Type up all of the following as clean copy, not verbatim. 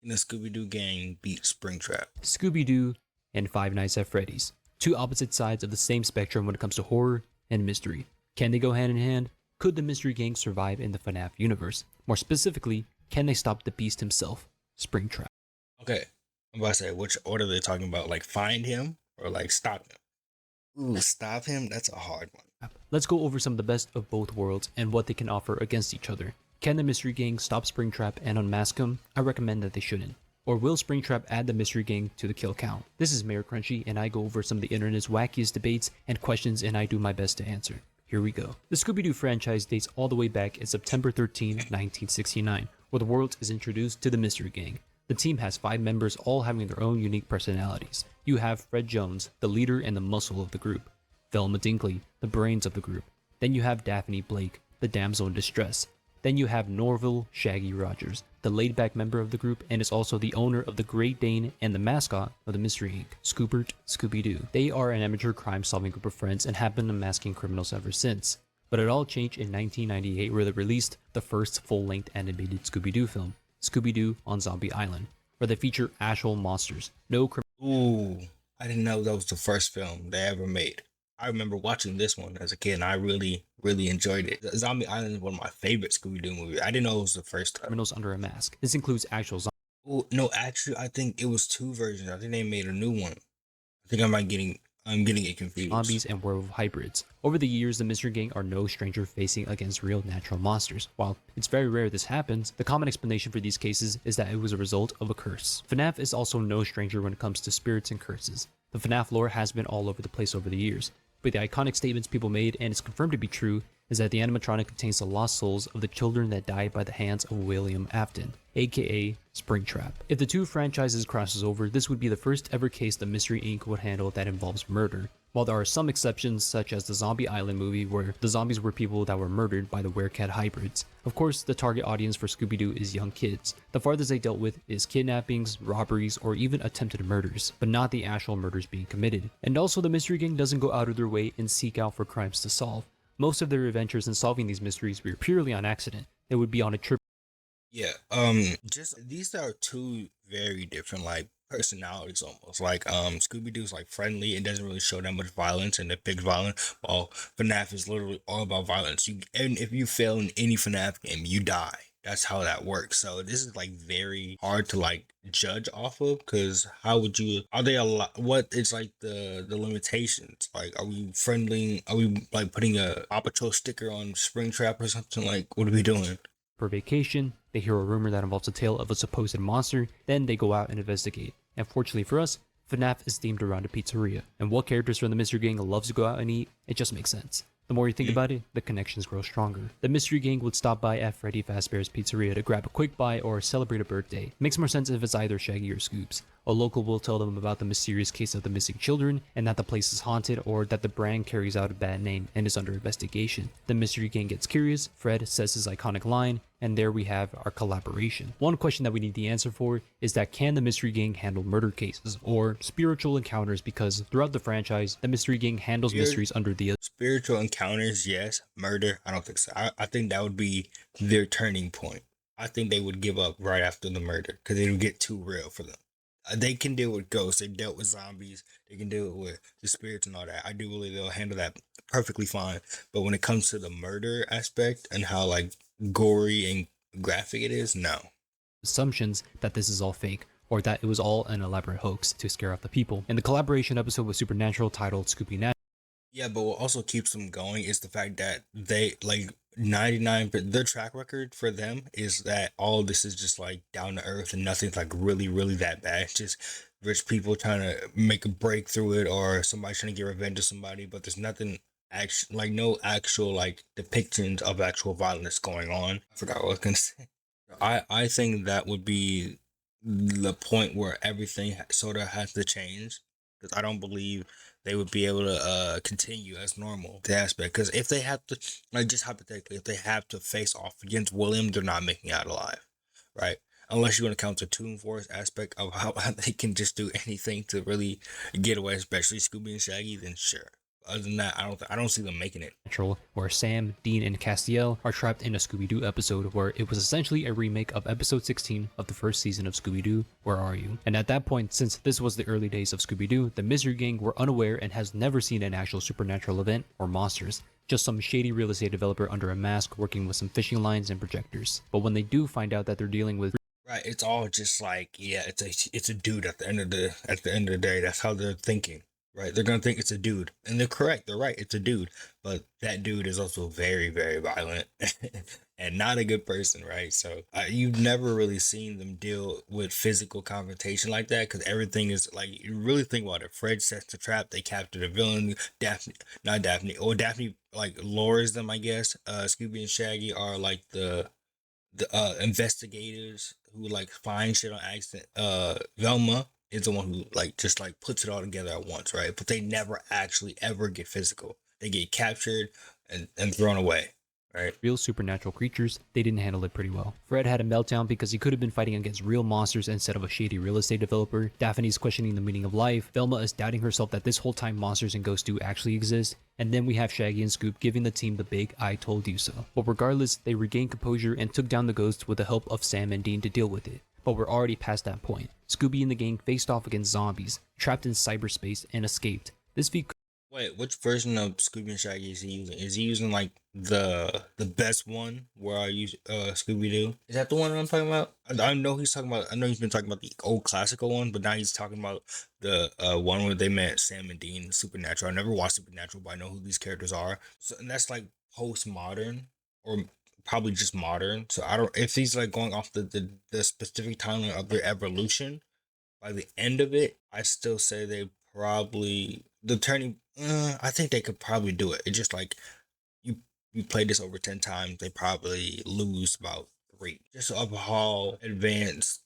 And the Scooby-Doo gang beat Springtrap. Scooby-Doo and Five Nights at Freddy's. Two opposite sides of the same spectrum when it comes to horror and mystery. Can they go hand in hand? Could the mystery gang survive in the Fnaf universe? More specifically, can they stop the beast himself, Springtrap? Okay, I'm about to say which order they're talking about. Like find him or like stop him. Ooh, stop him. That's a hard one. Let's go over some of the best of both worlds and what they can offer against each other. Can the mystery gang stop Springtrap and unmask him? I recommend that they shouldn't. Or will Springtrap add the mystery gang to the kill count? This is Mayor Crunchy, and I go over some of the internet's wackiest debates and questions, and I do my best to answer. Here we go. The Scooby-Doo franchise dates all the way back in September 13, 1969, where the world is introduced to the mystery gang. The team has 5 members, all having their own unique personalities. You have Fred Jones, the leader and the muscle of the group. Velma Dinkley, the brains of the group. Then you have Daphne Blake, the damsel in distress. Then you have Norville Shaggy Rogers, the laid-back member of the group and is also the owner of the Great Dane and the mascot of the Mystery Inc., Scoobert Scooby-Doo. They are an amateur crime-solving group of friends and have been unmasking criminals ever since. But it all changed in 1998 where they released the first full-length animated Scooby-Doo film, Scooby-Doo on Zombie Island, where they feature actual monsters, no criminals. Ooh, I didn't know that was the first film they ever made. I remember watching this one as a kid and I really, really enjoyed it. Zombie Island is one of my favorite Scooby-Doo movies. I didn't know it was the first time. Criminals under a mask. This includes actual Oh, no, actually, I think it was 2 versions. I think they made a new one. I think I'm getting it confused. zombies and werewolf hybrids. Over the years, the mystery gang are no stranger facing against real natural monsters. While it's very rare this happens, the common explanation for these cases is that it was a result of a curse. FNAF is also no stranger when it comes to spirits and curses. The FNAF lore has been all over the place over the years, but the iconic statements people made, and it's confirmed to be true, is that the animatronic contains the lost souls of the children that died by the hands of William Afton, aka Springtrap. If the two franchises crosses over, this would be the first ever case the Mystery Inc. would handle that involves murder. While there are some exceptions, such as the Zombie Island movie where the zombies were people that were murdered by the werecat hybrids. Of course, the target audience for Scooby-Doo is young kids. The farthest they dealt with is kidnappings, robberies, or even attempted murders, but not the actual murders being committed. And also, the Mystery Gang doesn't go out of their way and seek out for crimes to solve. Most of their adventures in solving these mysteries were purely on accident. They would be on a trip. Yeah, just these are 2 very different like personalities almost. Like Scooby-Doo's like friendly, it doesn't really show that much violence and it picks violence, while FNAF is literally all about violence. And if you fail in any FNAF game, you die. That's how that works. So this is like very hard to like judge off of because how would you are they a lot what it's like the limitations? Like are we friendly? Are we like putting a Paw Patrol sticker on Springtrap or something? Like what are we doing? For vacation, they hear a rumor that involves a tale of a supposed monster, then they go out and investigate. And fortunately for us, FNAF is themed around a pizzeria, and what characters from the Mystery Gang loves to go out and eat, it just makes sense. The more you think about it, the connections grow stronger. The Mystery Gang would stop by at Freddy Fazbear's Pizzeria to grab a quick bite or celebrate a birthday. It makes more sense if it's either Shaggy or Scoops. A local will tell them about the mysterious case of the missing children and that the place is haunted or that the brand carries out a bad name and is under investigation. The Mystery Gang gets curious, Fred says his iconic line, and there we have our collaboration. One question that we need the answer for is that can the Mystery Gang handle murder cases or spiritual encounters, because throughout the franchise, the Mystery Gang handles mysteries under the spiritual encounters, yes. Murder, I don't think so. I think that would be their turning point. I think they would give up right after the murder because it would get too real for them. They can deal with ghosts. They dealt with zombies. They can deal with the spirits and all that. I do believe they'll handle that perfectly fine. But when it comes to the murder aspect and how like gory and graphic it is, no. assumptions that this is all fake, or that it was all an elaborate hoax to scare off the people. In the collaboration episode with Supernatural titled Scooby Nat, Yeah, but what also keeps them going is the fact that they like 99 but their track record for them is that all this is just like down to earth and nothing's like really really that bad. It's just rich people trying to make a break through it or somebody trying to get revenge of somebody, but there's nothing actual like no actual like depictions of actual violence going on. I forgot what I was gonna say. I think that would be the point where everything sort of has to change because I don't believe they would be able to continue as normal the aspect because if they have to like just hypothetically if they have to face off against William, they're not making it out alive, right? Unless you're going to count the Toon Force aspect of how they can just do anything to really get away, especially Scooby and Shaggy, then sure. Other than that, I don't see them making it. Where Sam, Dean, and Castiel are trapped in a Scooby-Doo episode where it was essentially a remake of episode 16 of the first season of Scooby-Doo, Where Are You? And at that point, since this was the early days of Scooby-Doo, the Mystery Gang were unaware and has never seen an actual supernatural event or monsters, just some shady real estate developer under a mask working with some fishing lines and projectors. But when they do find out that they're dealing with Right. It's all just like, yeah, it's a dude at the end of the day. That's how they're thinking. Right. They're gonna think it's a dude. And they're correct. They're right. It's a dude. But that dude is also very, very violent and not a good person, right? So you've never really seen them deal with physical confrontation like that because everything is like you really think about it. Fred sets the trap, they capture the villain, Daphne not Daphne, or Daphne like lures them, I guess. Scooby and Shaggy are like the investigators who like find shit on accident. Velma is the one who like just like puts it all together at once, right? But they never actually ever get physical. They get captured and thrown away, right? real supernatural creatures, they didn't handle it pretty well. Fred had a meltdown because he could have been fighting against real monsters instead of a shady real estate developer. Daphne's questioning the meaning of life. Velma is doubting herself that this whole time monsters and ghosts do actually exist. And then we have Shaggy and Scoop giving the team the big "I told you so." But regardless, they regained composure and took down the ghosts with the help of Sam and Dean to deal with it. But we're already past that point. Scooby and the gang faced off against zombies, trapped in cyberspace, and escaped. This feat Wait, which version of Scooby and Shaggy is he using? Is he using like the best one where I use Scooby Doo? Is that the one I'm talking about? I know he's talking about. I know he's been talking about the old classical one, but now he's talking about the one where they met Sam and Dean, Supernatural. I never watched Supernatural, but I know who these characters are. So and that's like postmodern or probably just modern. So I don't if he's like going off the specific timeline of their evolution by the end of it, I still say they probably the turning. I think they could probably do it. It's just like you you play this over 10 times, they probably lose about three. Just of how advanced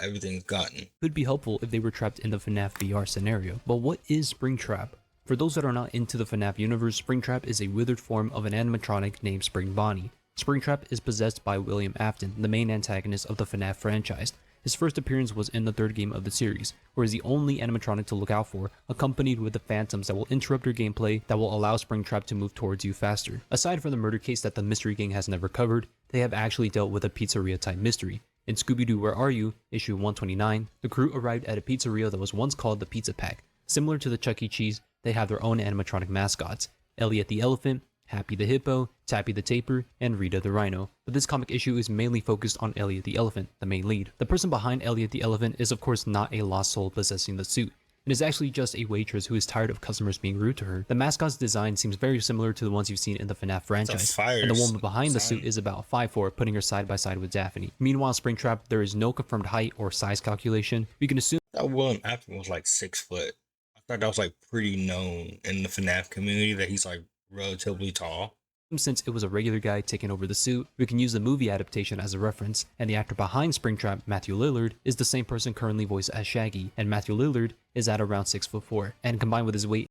everything's gotten. could be helpful if they were trapped in the Fnaf VR scenario. But what is Springtrap? For those that are not into the Fnaf universe, Springtrap is a withered form of an animatronic named Spring Bonnie. Springtrap is possessed by William Afton, the main antagonist of the Fnaf franchise. His first appearance was in the third game of the series, where he's the only animatronic to look out for, accompanied with the phantoms that will interrupt your gameplay that will allow Springtrap to move towards you faster. Aside from the murder case that the Mystery Gang has never covered, they have actually dealt with a pizzeria type mystery. In Scooby-Doo Where Are You? Issue 129, the crew arrived at a pizzeria that was once called the Pizza Pack. Similar to the Chuck E. Cheese, they have their own animatronic mascots, Elliot the Elephant, Happy the Hippo, Tappy the Tapir, and Rita the Rhino. But this comic issue is mainly focused on Elliot the Elephant, the main lead. The person behind Elliot the Elephant is of course not a lost soul possessing the suit. It is actually just a waitress who is tired of customers being rude to her. The mascot's design seems very similar to the ones you've seen in the FNAF franchise, and the woman behind the suit is about 5'4", putting her side by side with Daphne. Meanwhile, Springtrap, there is no confirmed height or size calculation. We can assume That William Afton was like 6 foot. I thought that was like pretty known in the FNAF community that he's like relatively tall. since it was a regular guy taking over the suit, we can use the movie adaptation as a reference, and the actor behind Springtrap, Matthew Lillard, is the same person currently voiced as Shaggy, and Matthew Lillard is at around 6'4", and combined with his weight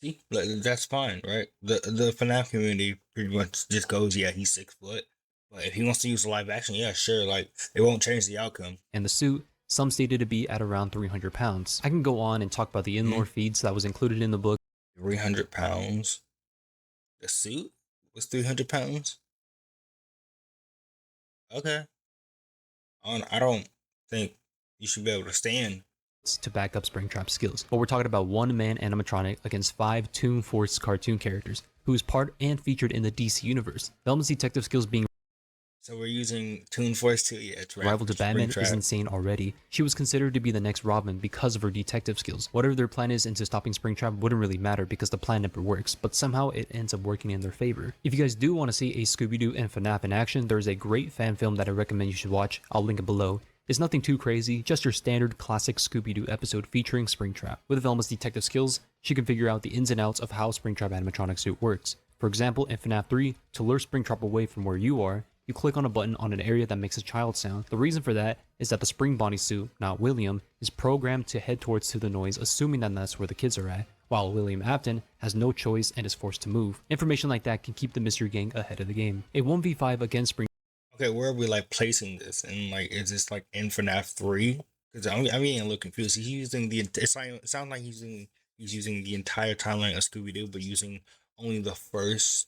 See, that's fine, right? The FNAF community pretty much just goes, yeah, he's 6 foot. But if he wants to use live action, yeah, sure. Like it won't change the outcome. and the suit, some stated to be at around 300 pounds. I can go on and talk about the in-lore feeds that was included in the book. 300 pounds. The suit was 300 pounds. Okay. I don't think you should be able to stand. To back up Springtrap's skills, but we're talking about one-man animatronic against 5 Toon Force cartoon characters, who is part and featured in the DC universe. Velma's detective skills being So we're using Toon Force 2. Yeah, it's right. rival to Batman is insane already. She was considered to be the next Robin because of her detective skills. Whatever their plan is into stopping Springtrap wouldn't really matter because the plan never works, but somehow it ends up working in their favor. If you guys do want to see a Scooby-Doo and FNAF in action, there's a great fan film that I recommend you should watch. I'll link it below. It's nothing too crazy, just your standard classic Scooby-Doo episode featuring Springtrap. With Velma's detective skills, she can figure out the ins and outs of how Springtrap animatronic suit works. For example, in FNAF 3, to lure Springtrap away from where you are, you click on a button on an area that makes a child sound. The reason for that is that the Spring Bonnie suit, not William, is programmed to head towards to the noise, assuming that that's where the kids are at, while William Afton has no choice and is forced to move. Information like that can keep the Mystery Gang ahead of the game. A 1v5 against Spring Okay, where are we like placing this? And like, is this like in FNAF 3? Because I'm getting a little confused. He's using the. It sounds like he's using He's using the entire timeline of Scooby Doo, but using only the first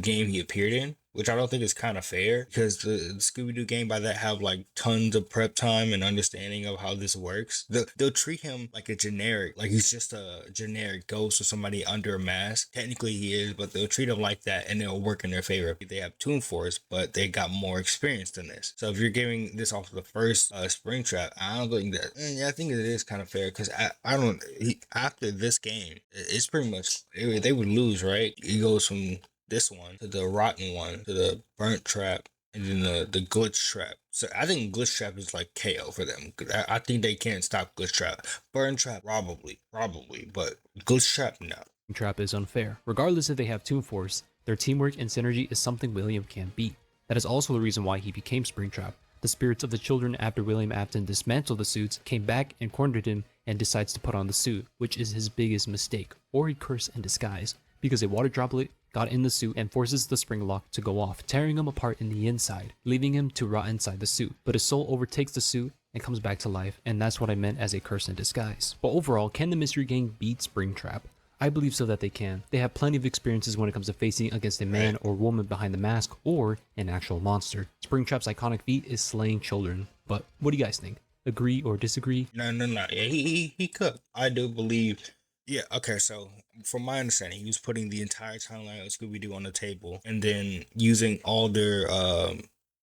game he appeared in, which I don't think is kind of fair because the Scooby Doo game by that have like tons of prep time and understanding of how this works. They'll treat him like a generic, like he's just a generic ghost or somebody under a mask. Technically he is, but they'll treat him like that and it'll work in their favor. They have Toon Force, but they got more experience than this. So if you're giving this off of the first Springtrap, I don't think that. Yeah, I think it is kind of fair because I don't. After this game, it's pretty much they would lose, right? He goes from this one to the rotten one to the burnt trap and then the glitch trap. So I think glitch trap is like KO for them. I think they can't stop glitch trap. Burn trap probably, but glitch trap no. Trap is unfair. Regardless if they have Toon Force, their teamwork and synergy is something William can't beat. That is also the reason why he became Springtrap. The spirits of the children after William Afton dismantled the suits came back and cornered him and decides to put on the suit, which is his biggest mistake, or a curse in disguise, because a water droplet got in the suit and forces the spring lock to go off, tearing him apart in the inside, leaving him to rot inside the suit. But his soul overtakes the suit and comes back to life, and that's what I meant as a curse in disguise. But overall, can the Mystery Gang beat Springtrap? I believe so that they can. They have plenty of experiences when it comes to facing against a man or woman behind the mask or an actual monster. Springtrap's iconic feat is slaying children. But what do you guys think? Agree or disagree? No. Yeah, he cooked. I do believe. Yeah. Okay. So from my understanding, he was putting the entire timeline of Scooby Doo on the table, and then using all their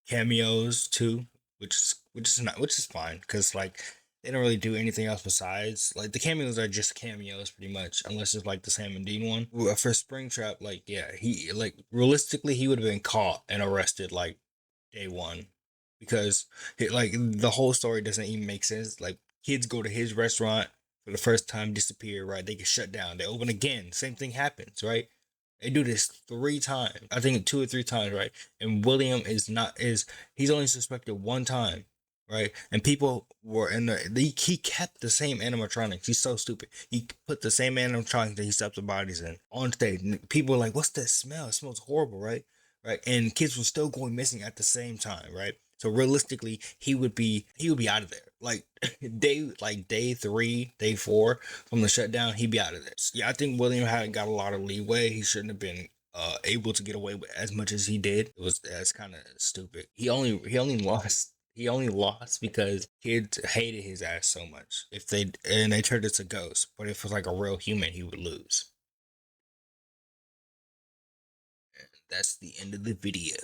cameos too, which is fine because like they don't really do anything else besides like the cameos are just cameos pretty much unless it's like the Sam and Dean one. For Springtrap, like yeah, he like realistically he would have been caught and arrested like day one because like the whole story doesn't even make sense. Like kids go to his restaurant for the first time, disappear, right? They get shut down. They open again, same thing happens, right? They do this 3 times. I think 2 or 3 times, right? And William is not is he's only suspected 1 time, right? And people were in he kept the same animatronics. He's so stupid. He put the same animatronics that he stuffed the bodies in on stage. And people were like, "What's that smell? It smells horrible, right?" Right? And kids were still going missing at the same time, right? So realistically, he would be out of there. Like day 3, day 4 from the shutdown, he'd be out of this. Yeah, I think William had got a lot of leeway. He shouldn't have been able to get away with as much as he did. That's kind of stupid. He only lost because kids hated his ass so much. If they turned it to ghost, but if it was like a real human, he would lose. That's the end of the video.